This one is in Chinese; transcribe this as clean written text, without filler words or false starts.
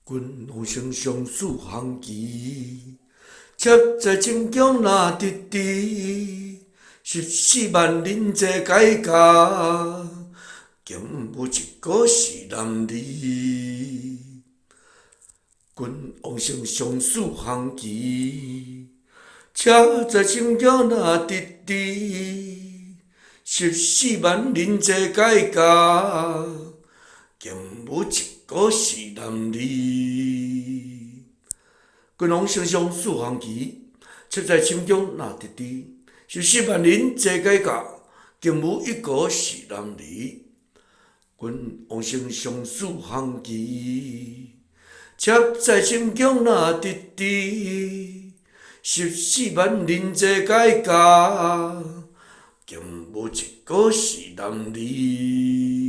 君王丞相四行旗，车载清江若直直，14万人齐改革，竟无一个是男儿。君王丞相四行旗，车载清江若直直，14万人齐改革，竟无一个是男儿。君王丞相四行旗，车载清江若直直，14万人齐改革，竟无一个是男儿。君王丞相四行旗，车载清江若直直，14万人齐改革，竟无一个是男儿。